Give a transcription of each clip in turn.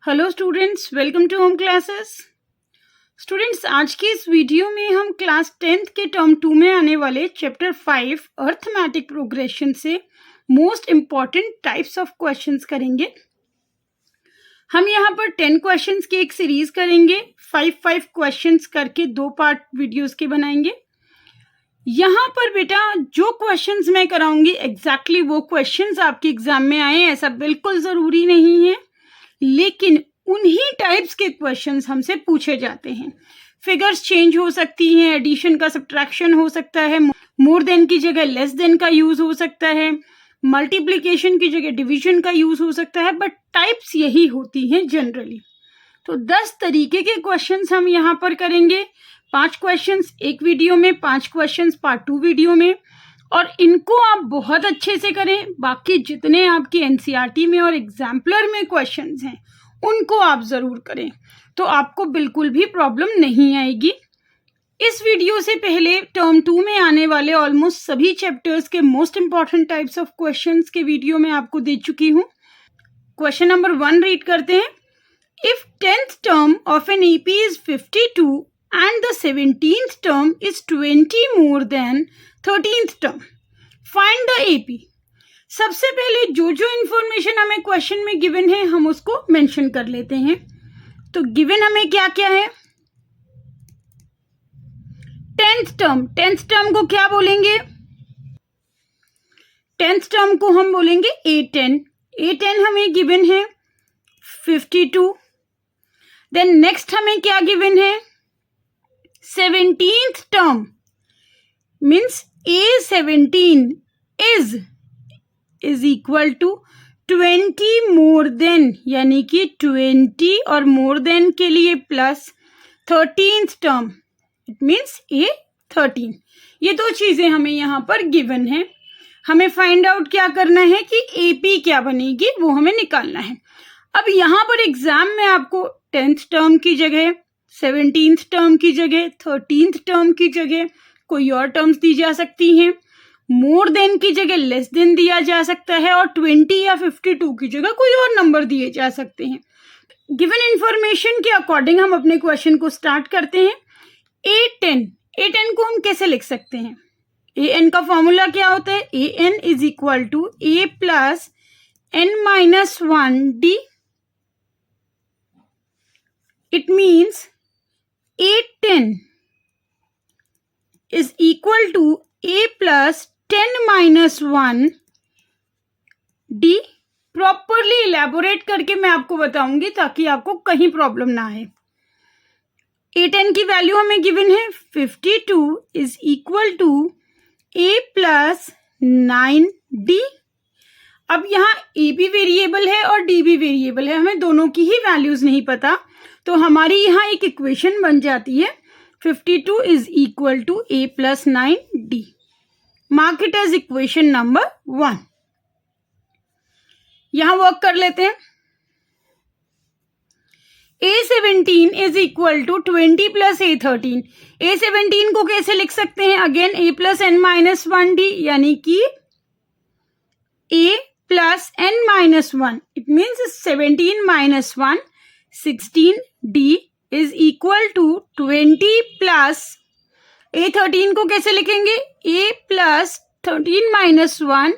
Hello students, welcome to home classes. Students, आज के इस वीडियो में हम क्लास 10th के टर्म 2 में आने वाले चैप्टर 5 अर्थमेटिक प्रोग्रेशन से most important types of questions करेंगे। हम यहाँ पर 10 क्वेश्चंस की एक सीरीज करेंगे। 5 क्वेश्चंस करके 2 पार्ट वीडियोस के बनाएंगे। यहाँ पर बेटा जो क्वेश्चंस मैं कराऊंगी एग्जैक्टली वो क्वेश्चंस आपके एग्जाम में आए, ऐसा बिल्कुल ज़रूरी नहीं है, लेकिन उन्हीं टाइप्स के क्वेश्चंस हमसे पूछे जाते हैं। फिगर्स चेंज हो सकती हैं, एडिशन का सब्ट्रैक्शन हो सकता है, मोर देन की जगह लेस देन का यूज हो सकता है, मल्टीप्लिकेशन की जगह डिवीजन का यूज हो सकता है, बट टाइप्स यही होती हैं जनरली। तो 10 तरीके के क्वेश्चंस हम यहाँ पर करेंगे। 5 क्वेश्चंस एक वीडियो में, 5 क्वेश्चंस पार्ट 2 वीडियो में, और इनको आप बहुत अच्छे से करें। बाकी जितने आपके एनसीईआरटी में और एग्जाम्पलर में क्वेश्चंस हैं उनको आप ज़रूर करें, तो आपको बिल्कुल भी प्रॉब्लम नहीं आएगी। इस वीडियो से पहले टर्म 2 में आने वाले ऑलमोस्ट सभी चैप्टर्स के most important types of questions के वीडियो मैं आपको दे चुकी हूँ। क्वेश्चन नंबर 1 रीड करते हैं। If 10th term of an AP is 52 and the 17th term is 20 more than 13th term, find the AP। सबसे पहले जो जो इंफॉर्मेशन हमें क्वेश्चन में गिवन है हम उसको मेंशन कर लेते हैं। तो गिवन हमें क्या क्या है? 10th टर्म को क्या बोलेंगे? 10th टर्म को हम बोलेंगे A10 हमें गिवन है 52। देन नेक्स्ट हमें क्या गिवन है? 17th term means A17 is equal to 20 more than, यानी कि 20 और more than के लिए plus 13th term it means A13। ये दो चीजें हमें यहाँ पर गिवन है। हमें फाइंड आउट क्या करना है कि AP क्या बनेगी वो हमें निकालना है। अब यहाँ पर एग्जाम में आपको 10th टर्म की जगह 17th टर्म की जगह 13th टर्म की जगह कोई और टर्म्स दी जा सकती हैं, मोर देन की जगह लेस देन दिया जा सकता है, और 20 या 52 की जगह कोई और नंबर दिए जा सकते हैं। गिवन इंफॉर्मेशन के अकॉर्डिंग हम अपने क्वेश्चन को स्टार्ट करते हैं। A10 को हम कैसे लिख सकते हैं? AN का फॉर्मूला क्या होता है? AN is equal to A plus N-1D। It means A10 is equal to A plus 10-1 D। Properly elaborate करके मैं आपको बताऊंगी ताकि आपको कहीं प्रॉब्लम ना आए। A10 की वैल्यू हमें गिवन है 52 is equal to A plus 9D। अब यहाँ A भी वेरिएबल है और D भी वेरिएबल है, हमें दोनों की ही वैल्यूज नहीं पता, तो हमारी यहाँ एक इक्वेशन बन जाती है 52 is equal to A plus 9D। Mark it as equation number 1। यहाँ वर्क कर लेते हैं। A17 is equal to 20 plus A13। A17 को कैसे लिख सकते हैं? अगेन A प्लस N-1D, यानी कि A plus N-1। It means 17 minus 1 16D is equal to 20 plus A13 को कैसे लिखेंगे? A plus 13 minus 1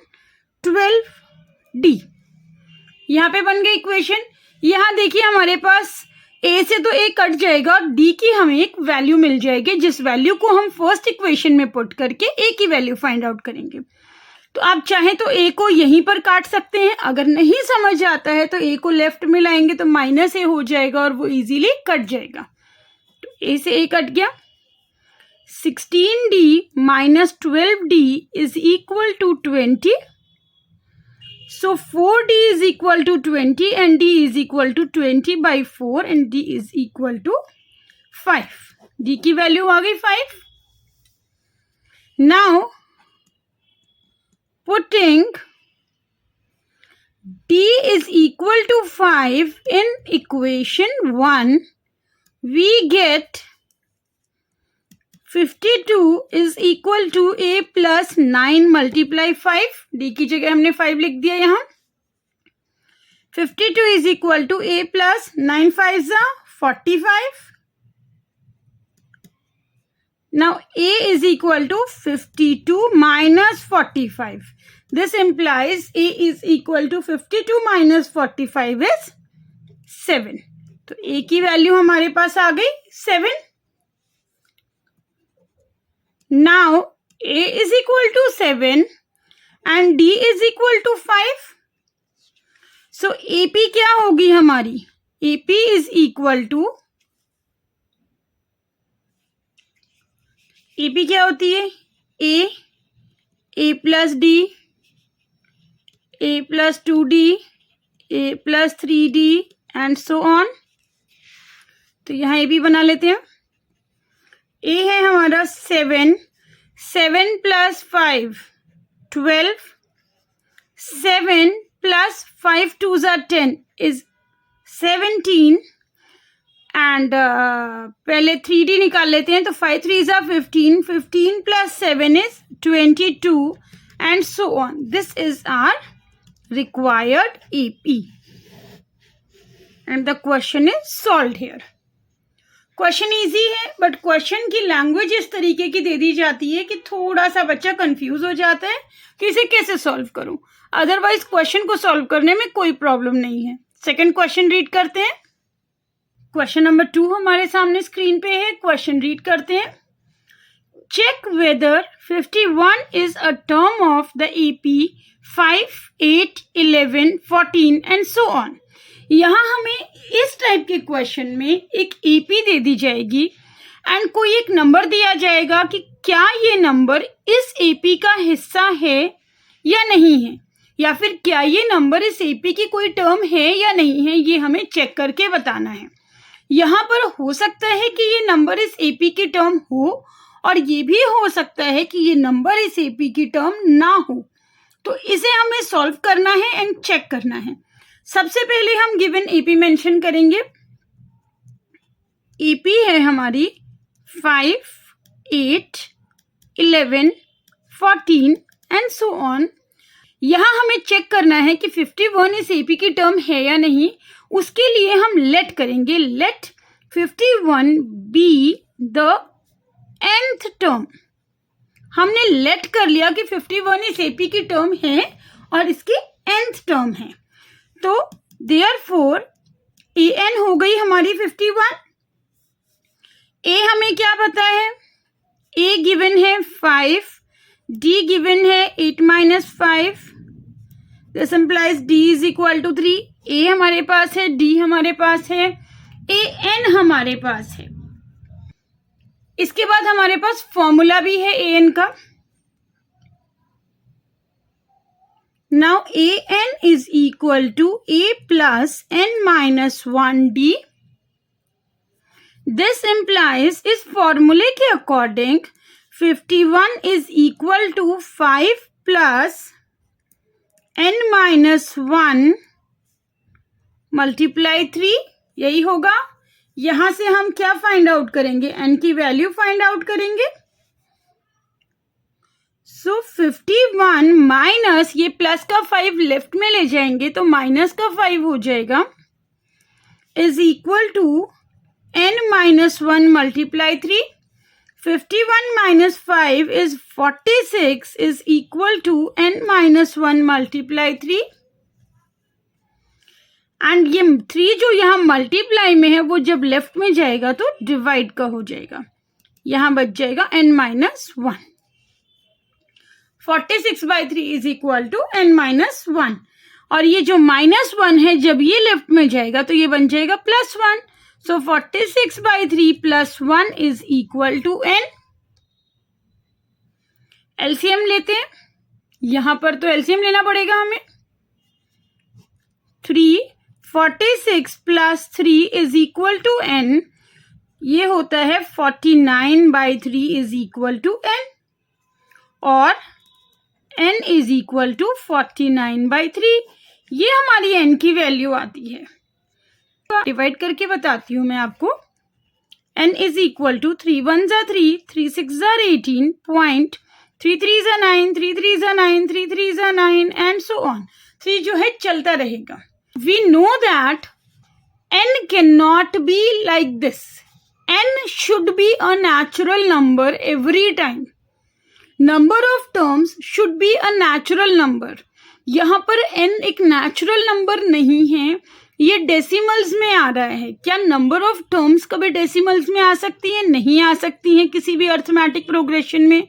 12D। यहाँ पे बन गई इक्वेशन। यहाँ देखिए हमारे पास A से तो A कट जाएगा और D की हमें एक वैल्यू मिल जाएगी, जिस वैल्यू को हम फर्स्ट इक्वेशन में पुट करके A की वैल्यू फाइंड आउट करेंगे। तो आप चाहें तो A को यहीं पर काट सकते हैं, अगर नहीं समझ आता है तो A को लेफ्ट में लाएंगे तो माइनस A हो जाएगा और वो इजीली कट जाएगा। तो A से A कट गया। 16D minus 12D is equal to 20। So 4D is equal to 20 and D is equal to 20/4 and D is equal to 5। D की वैल्यू आ गई 5। Now putting D is equal to 5 in equation 1, we get 52 is equal to A plus 9 multiply 5। D की जगह हमने 5 लिख दिया यहाँ। 52 is equal to a plus 9 5 is 45. Now a is equal to 52 minus 45. This implies a is equal to 52 minus 45 is 7. तो a की value हमारे पास आ गई 7. Now a is equal to 7 and d is equal to 5. So AP क्या होगी हमारी? AP is equal to, AP क्या होती है? A plus D, A plus 2D, A plus 3D and so on. तो यहाँ AP बना लेते हैं. A है हमारा 7, 7 plus 5 12, 7 plus 5 2s are 10 is 17 and पहले 3D निकाल लेते हैं. तो 5 3s are 15, 15 plus 7 is 22 and so on. This is our required AP and the question is solved here. Question easy है बट क्वेश्चन की लैंग्वेज इस तरीके की दे दी जाती है कि थोड़ा सा बच्चा कंफ्यूज हो जाता है कि इसे कैसे सॉल्व करूं. अदरवाइज क्वेश्चन को सॉल्व करने में कोई प्रॉब्लम नहीं है. सेकंड क्वेश्चन रीड करते हैं. क्वेश्चन नंबर 2 हमारे सामने स्क्रीन पे है. क्वेश्चन रीड करते हैं. Check whether 51 is a term of the AP 5, 8, 11, 14 and so on. यहाँ हमें इस टाइप के क्वेश्चन में एक AP दे दी जाएगी एंड कोई एक नंबर दिया जाएगा कि क्या ये नंबर इस AP का हिस्सा है या नहीं है, या फिर क्या ये नंबर इस AP की कोई टर्म है या नहीं है, ये हमें चेक करके बताना है. यहाँ पर हो सकता है कि ये नंबर इस AP की टर्म हो और ये भी हो सकता है कि ये नंबर इस AP की टर्म ना हो. तो इसे हमें सॉल्व करना है एंड चेक करना है. सबसे पहले हम गिवन AP मेंशन करेंगे. AP है हमारी 5, 8, 11, 14 एंड सो ऑन. यहाँ हमें चेक करना है कि 51 इस AP की टर्म है या नहीं. उसके लिए हम लेट करेंगे. Let 51 be the nth term. हमने लेट कर लिया कि 51 इस AP की टर्म है और इसकी nth टर्म है. तो therefore an हो गई हमारी 51. a हमें क्या पता है? a गिवन है 5, d गिवन है 8 minus 5. This implies d is equal to 3. a हमारे पास है, d हमारे पास है, an हमारे पास है. इसके बाद हमारे पास फॉर्मूला भी है an का. Now an is equal to a plus n minus 1d. This implies इस फॉर्मूले के according 51 is equal to 5 plus n minus 1 multiply 3. यही होगा. यहां से हम क्या फाइंड आउट करेंगे? n की वैल्यू फाइंड आउट करेंगे. सो 51 माइनस ये प्लस का 5 लेफ्ट में ले जाएंगे तो माइनस का 5 हो जाएगा is equal to n minus 1 multiply 3. 51 minus 5 is 46 is equal to n minus 1 multiply 3. And ये 3 जो यहाँ मल्टीप्लाई में है वो जब लेफ्ट में जाएगा तो डिवाइड का हो जाएगा. यहाँ बच जाएगा n minus 1. 46/3 is equal to n minus 1. और ये जो माइनस 1 है जब ये लेफ्ट में जाएगा तो ये बन जाएगा +1. So 46/3 +1 is equal to n. LCM लेते हैं. यहां पर तो एलसीएम लेना पड़ेगा हमें. 46 plus 3 is equal to n. ये होता है 49/3 इज इक्वल टू n और n इज इक्वल टू 49/3. ये हमारी n की वैल्यू आती है. डिवाइड करके बताती हूं मैं आपको. n is equal to 3 1s are 3, 3 6s are 18, point 3 3s are 9, 3 3s are 9, 3 3s are 9 and so on. 3 जो है चलता रहेगा. we know that n cannot be like this. n should be a natural number every time. Number of terms should be a natural number. यहाँ पर n एक natural number नहीं है, ये डेसिमल्स में आ रहा है. क्या नंबर ऑफ टर्म्स कभी डेसिमल्स में आ सकती है? नहीं आ सकती है किसी भी अर्थमेटिक प्रोग्रेशन में.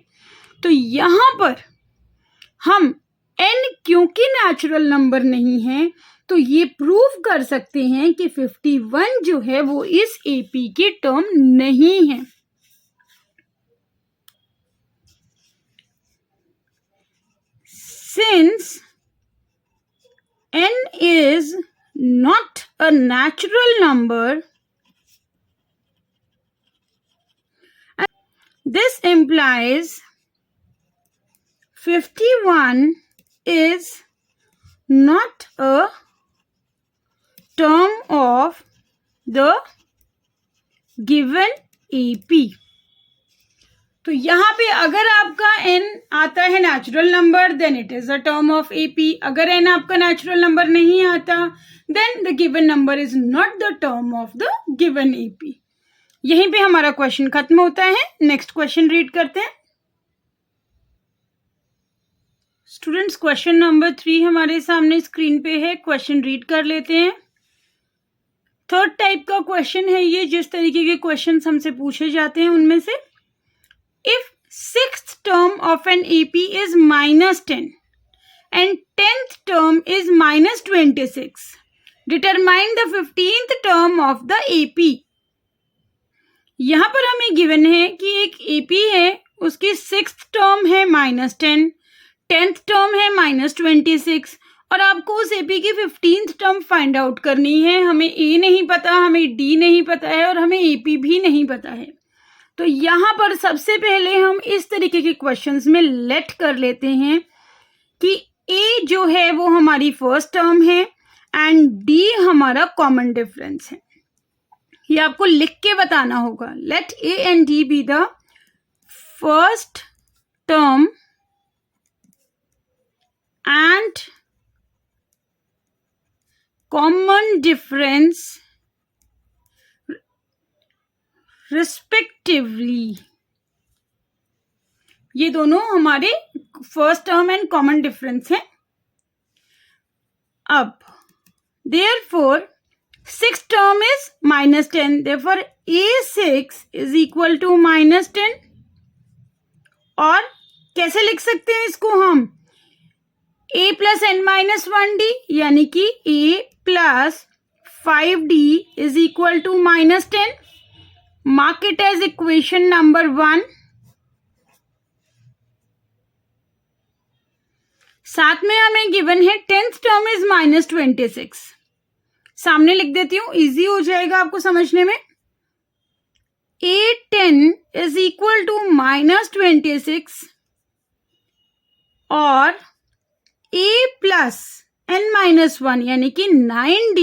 तो यहाँ पर हम n क्योंकि नेचुरल नंबर नहीं है तो ये प्रूव कर सकते हैं कि 51 जो है वो इस AP की टर्म नहीं है. Since n is not a natural number, this implies 51 is not a term of the given AP. तो यहाँ पे अगर आपका n आता है natural number then it is a term of AP. अगर n आपका नेचुरल नंबर नहीं आता then the given number is not the term of the given AP. यहीं पे हमारा क्वेश्चन खत्म होता है. नेक्स्ट क्वेश्चन रीड करते हैं. स्टूडेंट्स क्वेश्चन नंबर 3 हमारे सामने स्क्रीन पे है. क्वेश्चन रीड कर लेते हैं. थर्ड टाइप का क्वेश्चन है ये. जिस तरीके के क्वेश्चन हमसे पूछे जाते हैं उनमें से, if sixth term of an AP is -10 and 10th term is -26, determine the 15th term of the AP. यहाँ पर हमें गिवन है कि एक AP है, उसकी सिक्स्थ टर्म है -10, 10th टर्म है -26 और आपको उस AP की 15th टर्म फाइंड आउट करनी है. हमें A नहीं पता, हमें D नहीं पता है और हमें AP भी नहीं पता है. तो यहाँ पर सबसे पहले हम इस तरीके के क्वेश्चंस में लेट कर लेते हैं कि A जो है वो हमारी फर्स्ट टर्म है एंड D हमारा कॉमन डिफरेंस है. ये आपको लिख के बताना होगा. Let A and D be the first term and common difference respectively. ये दोनों हमारे first term and common difference है. अब therefore six term is -10, therefore A6 is equal to -10. और कैसे लिख सकते हैं इसको हम? A प्लस n-1D यानी कि A plus 5D is equal to -10. Mark it as equation number 1. साथ में हमें गिवन है 10th टर्म इज -26. सामने लिख देती हूं, इजी हो जाएगा आपको समझने में. A10 इज इक्वल टू -26 और A प्लस n-1 यानी कि 9D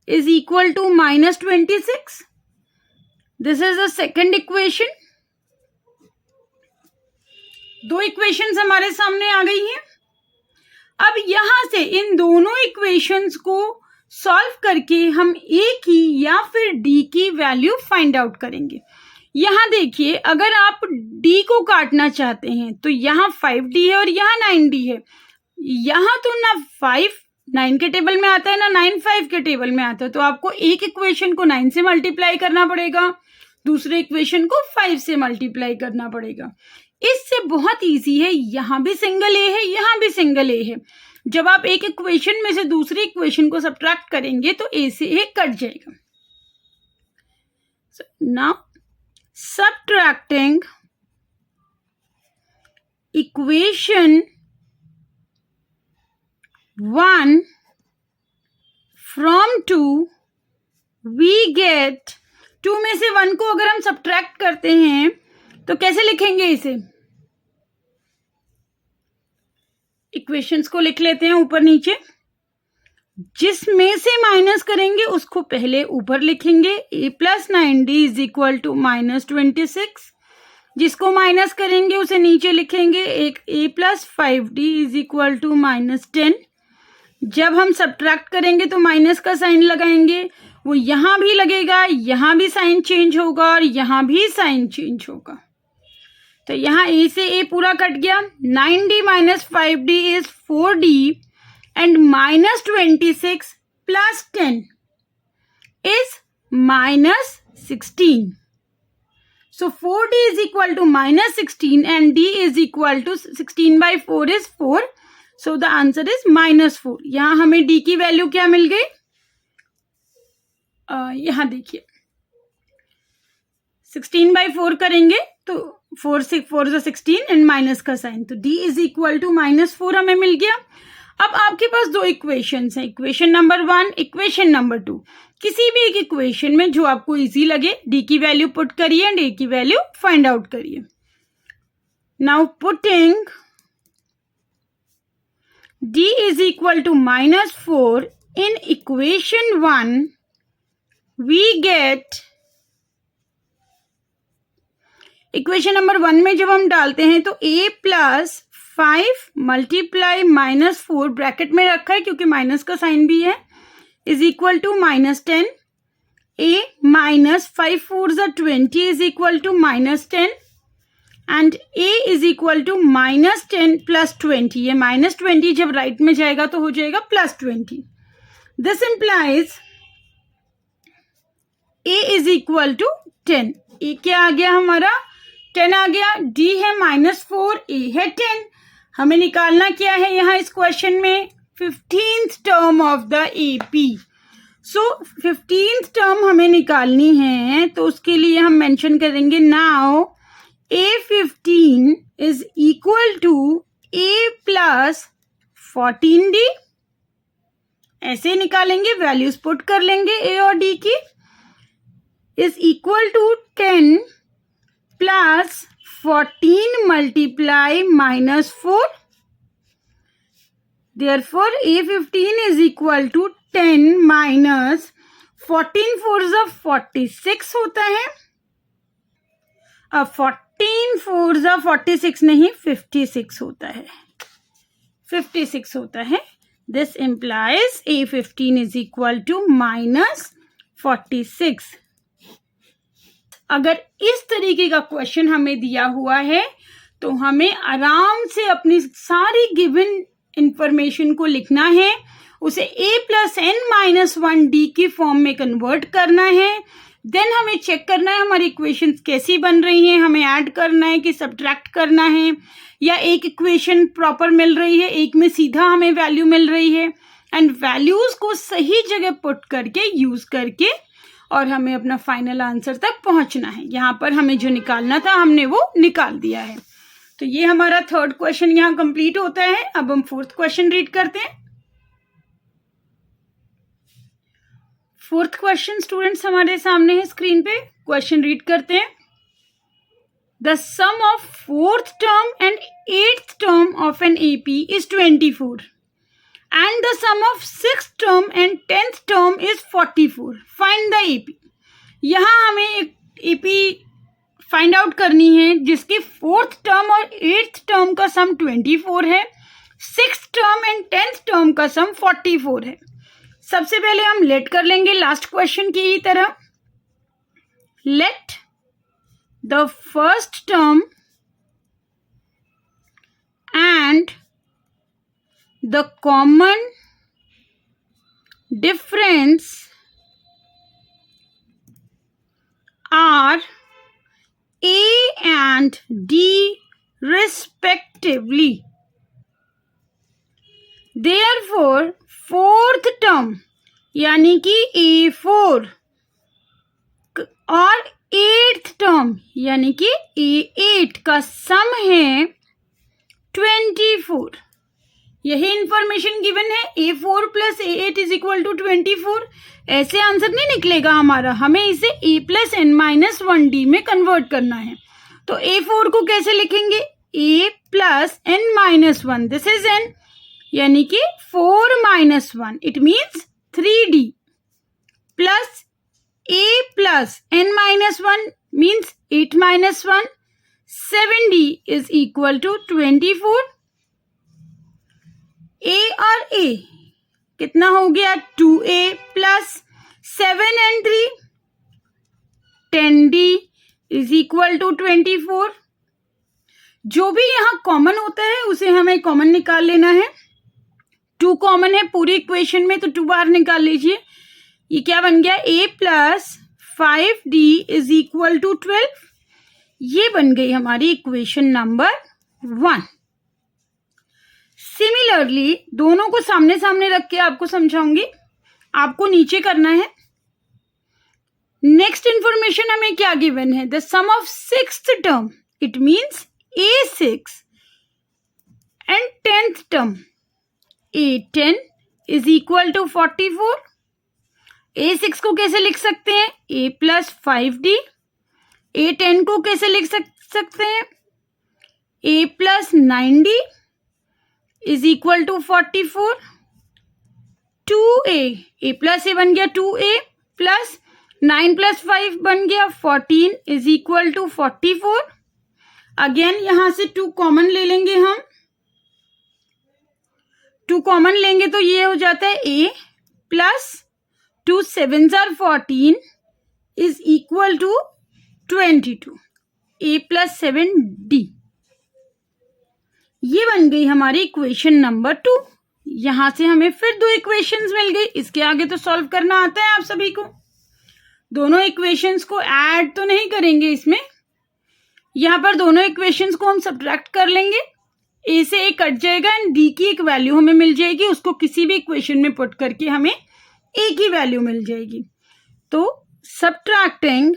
is equal to -26. This is the second equation. दो इक्वेशंस हमारे सामने आ गई हैं. अब यहां से इन दोनों इक्वेशंस को सॉल्व करके हम A की या फिर D की वैल्यू फाइंड आउट करेंगे. यहां देखिए, अगर आप D को काटना चाहते हैं तो यहाँ 5D है और यहाँ 9D है. यहाँ तो ना 5 9 के टेबल में आता है ना 9 5 के टेबल में आता है. तो आपको एक इक्वेशन को 9 से मल्टीप्लाई करना पड़ेगा, दूसरे इक्वेशन को 5 से मल्टीप्लाई करना पड़ेगा. इससे बहुत इजी है. यहाँ भी सिंगल ए है, यहाँ भी सिंगल ए है. जब आप एक इक्वेशन में से दूसरी इक्वेशन को सब्ट्रैक्ट करेंगे तो ए से ए कट जाएगा. Now subtracting equation 1 from 2 we get 2 में से 1 को अगर हम सब्ट्रैक्ट करते हैं तो कैसे लिखेंगे इसे? इक्वेशंस को लिख लेते हैं ऊपर नीचे. जिसमें से माइनस करेंगे उसको पहले ऊपर लिखेंगे. A plus 9D is equal to -26. जिसको माइनस करेंगे उसे नीचे लिखेंगे. एक A plus 5D is equal to -10. जब हम सब्ट्रैक्ट करेंगे तो माइनस का साइन लगाएंगे, वो यहाँ भी लगेगा, यहाँ भी साइन चेंज होगा और यहाँ भी साइन चेंज होगा। तो यहाँ ए से ए पूरा कट गया। 9d minus 5d is 4d and minus 26 plus 10 is minus 16. So 4d is equal to minus 16 and d is equal to 16 by 4 is 4. So the answer is minus 4. यहाँ हमें d की value क्या मिल गई? यहाँ देखिए 16 by 4 करेंगे तो 4 से 16 एंड माइनस का साइन, तो d is equal to minus 4 हमें मिल गया। अब आपके पास दो इक्वेशंस हैं, इक्वेशन नंबर 1, इक्वेशन नंबर 2। किसी भी एक इक्वेशन में जो आपको इजी लगे d की वैल्यू पुट करिए एंड a की वैल्यू फाइंड आउट करिए। Now putting d is equal to minus 4 in equation 1, we get equation number 1 में जब हम डालते हैं तो a plus 5 multiply minus 4 bracket में रखा है क्योंकि माइनस का साइन भी है, is equal to minus 10। a minus 5 4 20 is equal to minus 10 and a is equal to minus 10 plus 20। ये माइनस 20 जब राइट में जाएगा तो हो जाएगा plus 20। This implies a is equal to 10। a क्या आ गया हमारा? 10 आ गया। d है माइनस 4, a है 10। हमें निकालना क्या है यहाँ इस क्वेश्चन में? 15th term of the AP। So 15th term हमें निकालनी है, तो उसके लिए हम मेंशन करेंगे now A15 is equal to A plus 14d। ऐसे निकालेंगे, वैल्यूज पुट कर लेंगे A और D की, is equal to 10 plus 14 multiply minus 4। Therefore, A15 is equal to 10 minus 14 4 46 होता है। अब 14 4 46 नहीं, 56 होता है, 56 होता है। This implies A15 is equal to minus 46। अगर इस तरीके का क्वेश्चन हमें दिया हुआ है तो हमें आराम से अपनी सारी गिवन इंफॉर्मेशन को लिखना है, उसे a plus n minus 1d की फॉर्म में कन्वर्ट करना है। देन हमें चेक करना है हमारी इक्वेशंस कैसी बन रही हैं, हमें ऐड करना है कि सब्ट्रैक्ट करना है, या एक इक्वेशन प्रॉपर मिल रही है, एक में सीधा हमें वैल्यू मिल रही है। एंड वैल्यूज को सही जगह पुट करके यूज करके और हमें अपना फाइनल आंसर तक पहुंचना है। यहाँ पर हमें जो निकालना था हमने वो निकाल दिया है। तो ये हमारा थर्ड क्वेश्चन यहाँ कंप्लीट होता है। अब हम फोर्थ क्वेश्चन रीड करते हैं। फोर्थ क्वेश्चन स्टूडेंट्स हमारे सामने है स्क्रीन पे, क्वेश्चन रीड करते हैं। The sum of fourth term and eighth term of an AP is 24 and the sum of sixth term and 10th term is 44. Find the AP. यहाँ हमें एक AP find out करनी है जिसकी fourth term और eighth term का सम 24 है, sixth term and 10th term का सम 44 है। सबसे पहले हम लेट कर लेंगे लास्ट क्वेश्चन की ही तरह। Let the first term and the common difference are A and D respectively. Therefore, fourth term यानी कि A4 और एट्थ टर्म यानी कि A8 का सम है 24। यही इंफॉर्मेशन गिवन है, A4 plus A8 is equal to 24। ऐसे आंसर नहीं निकलेगा हमारा, हमें इसे A plus n minus 1d में कन्वर्ट करना है। तो A4 को कैसे लिखेंगे? A plus n minus 1, this is n, यानी कि 4 minus 1, it means 3d plus A plus n minus 1 means 8 minus 1, 7d is equal to 24। A और A कितना हो गया 2a plus 7 and 3 10d is equal to 24। जो भी यहाँ common होता है उसे हमें कॉमन निकाल लेना है। 2 कॉमन है पूरी इक्वेशन में तो 2 बार निकाल लीजिए। ये क्या बन गया a plus 5d is equal to 12। ये बन गई हमारी इक्वेशन नंबर 1। सिमिलरली दोनों को सामने सामने रख के आपको समझाऊंगी, आपको नीचे करना है। नेक्स्ट इंफॉर्मेशन हमें क्या गिवन है, the sum of 6th term, it means a6 and 10th term a10 is equal to 44। a6 को कैसे लिख सकते हैं, a प्लस 5d। a10 को कैसे लिख सकते हैं, a plus 9d is equal to 44। 2a, a plus a बन गया 2a प्लस 9 प्लस 5 बन गया 14 इज इक्वल टू 44। अगेन यहां से 2 कॉमन ले लेंगे हम। 2 कॉमन लेंगे तो ये हो जाता है a plus 2 7s are 14 is equal to 22। a plus 7d ये बन गई हमारी इक्वेशन नंबर 2। यहां से हमें फिर 2 इक्वेशंस मिल गई। इसके आगे तो सॉल्व करना आता है आप सभी को। दोनों इक्वेशंस को ऐड तो नहीं करेंगे इसमें, यहाँ पर दोनों इक्वेशंस को हम सब्ट्रैक्ट कर लेंगे। a से a कट जाएगा एंड d की एक वैल्यू हमें मिल जाएगी, उसको किसी भी इक्वेशन में पुट करके हमें a की वैल्यू मिल जाएगी। तो सब्ट्रैक्टिंग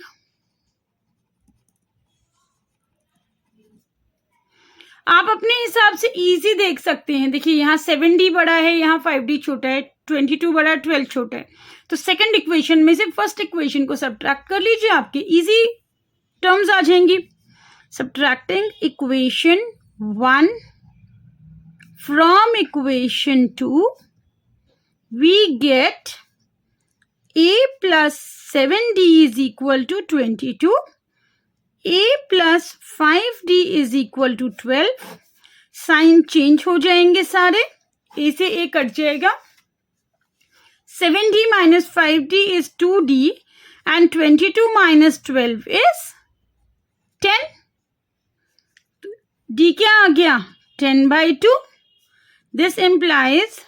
आप अपने हिसाब से इजी देख सकते हैं। देखिए यहाँ 7d बड़ा है, यहाँ 5d छोटा है, 22 बड़ा है, 12 छोटा है। तो सेकंड इक्वेशन में से फर्स्ट इक्वेशन को सब्ट्रैक्ट कर लीजिए, आपके इजी टर्म्स आ जाएंगी। Subtracting equation 1 from equation 2 we get a plus 7d is equal to 22, a plus 5d is equal to 12। Sign change हो जाएंगे सारे, a से a कट जाएगा। 7d minus 5d is 2d and 22 minus 12 is 10। d क्या आ गया 10/2। This implies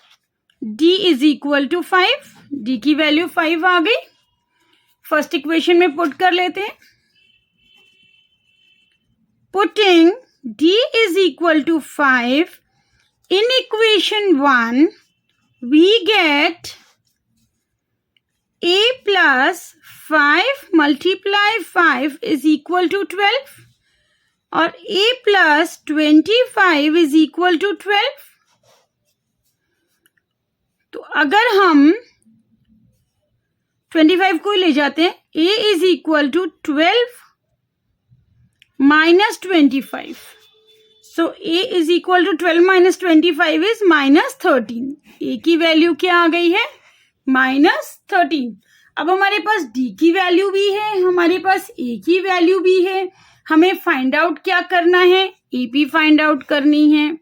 d is equal to 5। d की value 5 आ गई। फर्स्ट इक्वेशन में पुट कर लेते हैं। Putting d is equal to 5 in equation 1, we get a plus 5 multiply 5 is equal to 12 और a plus 25 is equal to 12। तो अगर हम 25 को ले जाते हैं, a is equal to 12 minus 25. So a is equal to 12 minus 25 is minus 13. a की value क्या आ गई है minus 13। अब हमारे पास d की वैल्यू भी है, हमारे पास a की वैल्यू भी है। हमें फाइंड आउट क्या करना है, ap फाइंड आउट करनी है।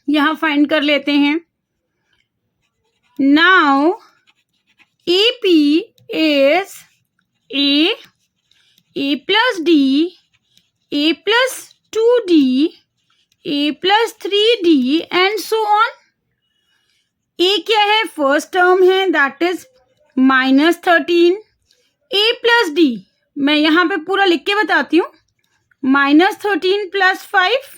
यहां फाइंड कर लेते हैं। Now ap is a plus d, a plus 2d, a plus 3d and so on। a क्या है, फर्स्ट टर्म है, that is minus 13। a plus d मैं यहाँ पे पूरा लिख के बताती हूँ, minus 13 plus 5।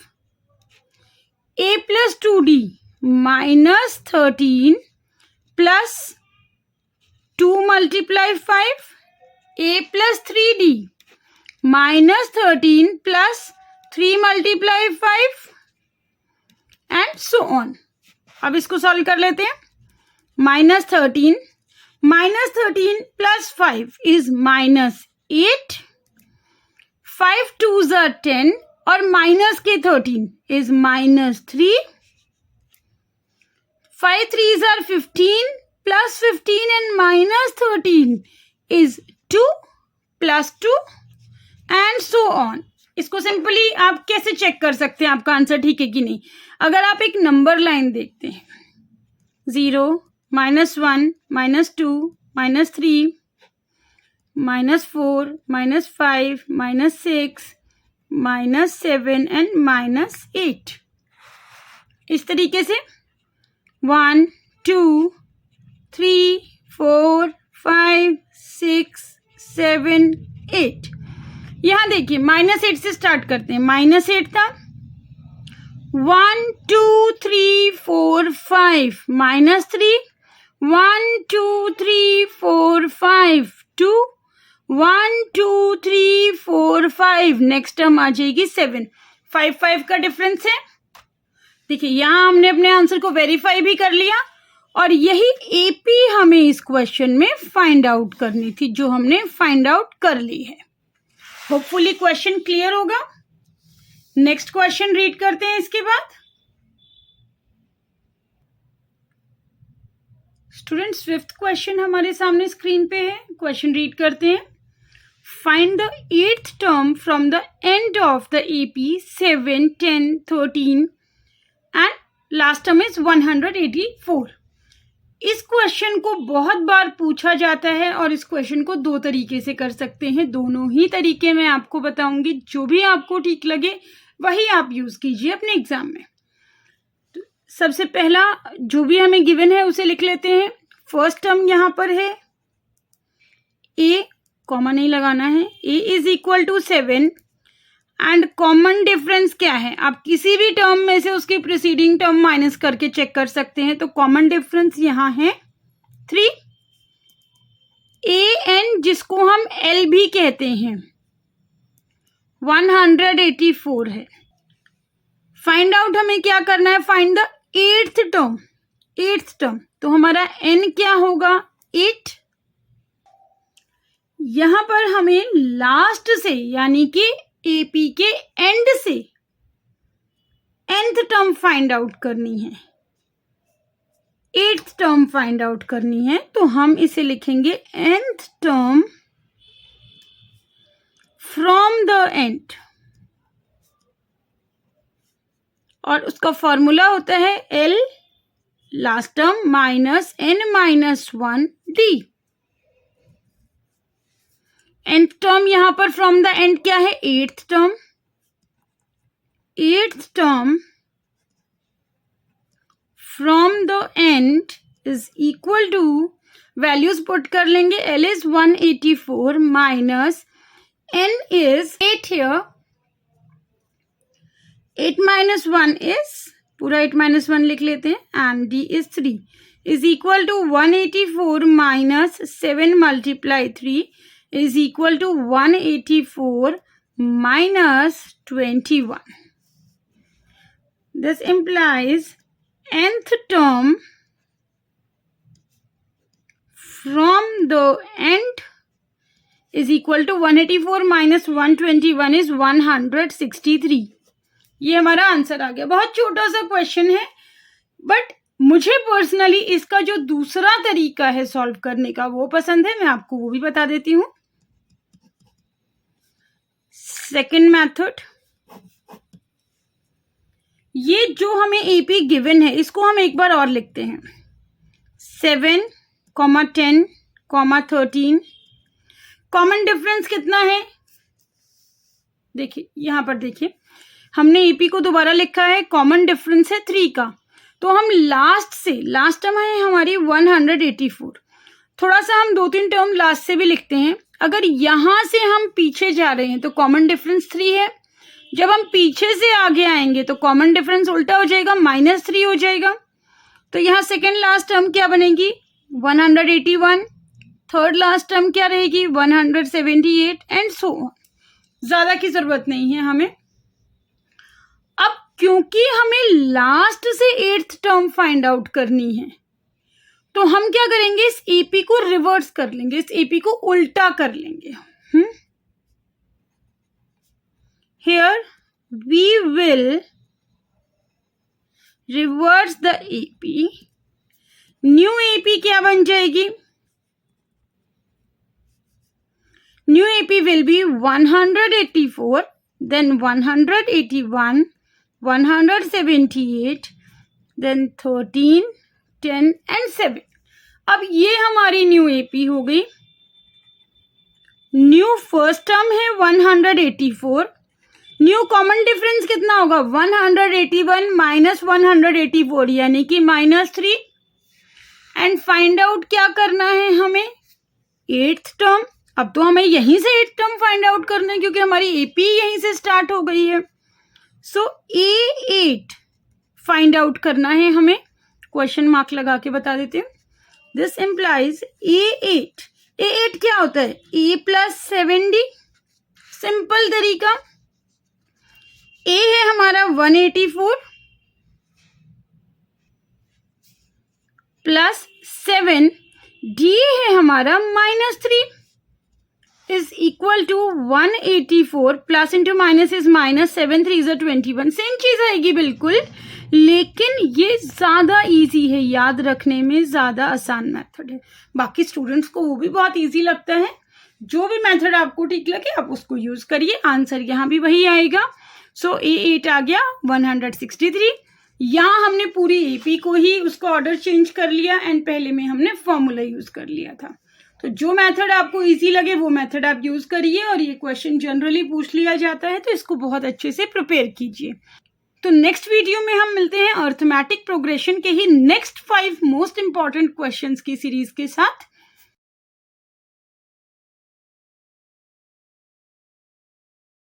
a plus 2d minus 13 plus 2 multiply 5। a plus 3d minus 13 plus 3 multiply 5 and so on. अब इसको सॉल्व कर लेते हैं। Minus 13 plus 5 is minus 8, 5 2s are 10 और माइनस के 13 is minus 3, 5 3s are 15 plus 15 and minus 13 is 2 plus 2 and so on. इसको simply आप कैसे चेक कर सकते हैं आपका आंसर ठीक है कि नहीं। अगर आप एक नंबर लाइन देखते हैं 0 -1, -2, -3, -4, -5, -6, -7 एंड -8। इस तरीके से 1, 2, 3, 4, 5, 6, 7, 8। यहाँ देखिए -8 से स्टार्ट करते हैं। -8 था, 1, 2, 3, 4, 5, -3, 1, 2, 3, 4, 5, 2, 1, 2, 3, 4, 5। नेक्स्ट टर्म आ जाएगी 7। 5, 5 का डिफरेंस है। देखिए यहाँ हमने अपने आंसर को वेरीफाई भी कर लिया और यही एपी हमें इस क्वेश्चन में फाइंड आउट करनी थी, जो हमने फाइंड आउट कर ली है। होपफुली क्वेश्चन क्लियर होगा। नेक्स्ट क्वेश्चन रीड करते हैं। इसके बाद स्टूडेंट्स 5th क्वेश्चन हमारे सामने स्क्रीन पे है। क्वेश्चन रीड करते हैं। Find the 8th term from the end of the AP 7, 10, 13 and last term is 184। इस क्वेश्चन को बहुत बार पूछा जाता है और इस क्वेश्चन को 2 तरीके से कर सकते हैं। दोनों ही तरीके मैं आपको बताऊंगी, जो भी आपको ठीक लगे वही आप यूज कीजिए अपने एग्जाम में। तो सबसे पहला जो भी हमें गिवन है उसे लिख लेते हैं। फर्स्ट टर्म यहाँ पर है a, कॉमा नहीं लगाना है, a is equal to 7 and common difference क्या है, आप किसी भी टर्म में से उसकी प्रीसीडिंग टर्म माइनस करके चेक कर सकते हैं। तो कॉमन डिफरेंस यहाँ है 3। ए एन जिसको हम एल भी कहते हैं 184 है। फाइंड आउट हमें क्या करना है, find the 8th term. 8th term तो हमारा एन क्या होगा 8। यहां पर हमें लास्ट से यानी कि एपी के एंड से nth टर्म फाइंड आउट करनी है, 8th टर्म फाइंड आउट करनी है। तो हम इसे लिखेंगे nth term from the end और उसका फॉर्मूला होता है L last term minus n-1 d। nth term यहां पर फ्रॉम द एंड क्या है 8th term. 8th term from the end is equal to, values put कर लेंगे, L is 184 minus n is 8 here, 8 minus 1 is, पूरा 8 minus 1 लिख लेते हैं, and d is 3 is equal to 184 minus 7 multiply 3 is equal to 184 minus 21. This implies nth term from the end is equal to 184 minus 121 is 163. ये हमारा answer आ गया। बहुत छोटा सा क्वेश्चन है, बट मुझे पर्सनली इसका जो दूसरा तरीका है सॉल्व करने का वो पसंद है। मैं आपको वो भी बता देती हूं। सेकंड मेथड, ये जो हमें एपी गिवन है इसको हम एक बार और लिखते हैं। 7, 10, 13। कॉमन डिफरेंस कितना है, देखिए यहां पर देखिए हमने एपी को दोबारा लिखा है, कॉमन डिफरेंस है 3 का। तो हम लास्ट टर्म है हमारी 184, थोड़ा सा हम 2-3 टर्म लास्ट से भी लिखते हैं। अगर यहां से हम पीछे जा रहे हैं तो कॉमन डिफरेंस 3 है, जब हम पीछे से आगे आएंगे तो कॉमन डिफरेंस उल्टा हो जाएगा, -3 हो जाएगा। तो यहाँ सेकेंड लास्ट टर्म क्या बनेगी 181, थर्ड लास्ट टर्म क्या रहेगी 178 एंड सो ऑन। ज्यादा की जरूरत नहीं है हमें। अब क्योंकि हमें लास्ट से 8th टर्म फाइंड आउट करनी है तो हम क्या करेंगे, इस एपी को रिवर्स कर लेंगे, इस एपी को उल्टा कर लेंगे। Here we will reverse the AP. New AP क्या बन जाएगी, new AP will be 184, then 181, 178, then 13, 10 and 7. अब ये हमारी न्यू एपी हो गई। न्यू फर्स्ट टर्म है 184, न्यू कॉमन डिफरेंस कितना होगा 181 माइनस 184 यानी कि -3। एंड फाइंड आउट क्या करना है हमें, एट्थ टर्म। अब तो हमें यहीं से एट्थ टर्म फाइंड आउट करना है क्योंकि हमारी एपी यहीं से स्टार्ट हो गई है। सो A8 फाइंड आउट करना है हमें, क्वेश्चन मार्क लगा के बता देते हैं। दिस इम्प्लाइज A8 क्या होता है A प्लस 7D, सिंपल तरीका। A है हमारा 184 प्लस 7, D है हमारा -3 is equal to 184 plus into minus is minus, 7 3 is 21। Same चीज आएगी बिल्कुल, लेकिन ये ज़्यादा इजी है, याद रखने में ज़्यादा आसान मेथड है। बाकी स्टूडेंट्स को वो भी बहुत इजी लगता है। जो भी मेथड आपको ठीक लगे आप उसको यूज़ करिए, आंसर यहाँ भी वही आएगा। सो A8 आ गया 163। यहाँ हमने पूरी एपी को ही उसका ऑर्डर चेंज कर लिया एंड पहले में हमने फॉर्मूला यूज़ कर लिया था। तो जो मेथड आपको इजी लगे वो मेथड आप यूज़ करिए, और ये क्वेश्चन जनरली पूछ लिया जाता है तो इसको बहुत अच्छे से प्रिपेयर कीजिए। तो नेक्स्ट वीडियो में हम मिलते हैं अर्थमेटिक प्रोग्रेशन के ही नेक्स्ट 5 मोस्ट इंपॉर्टेंट क्वेश्चंस की सीरीज के साथ।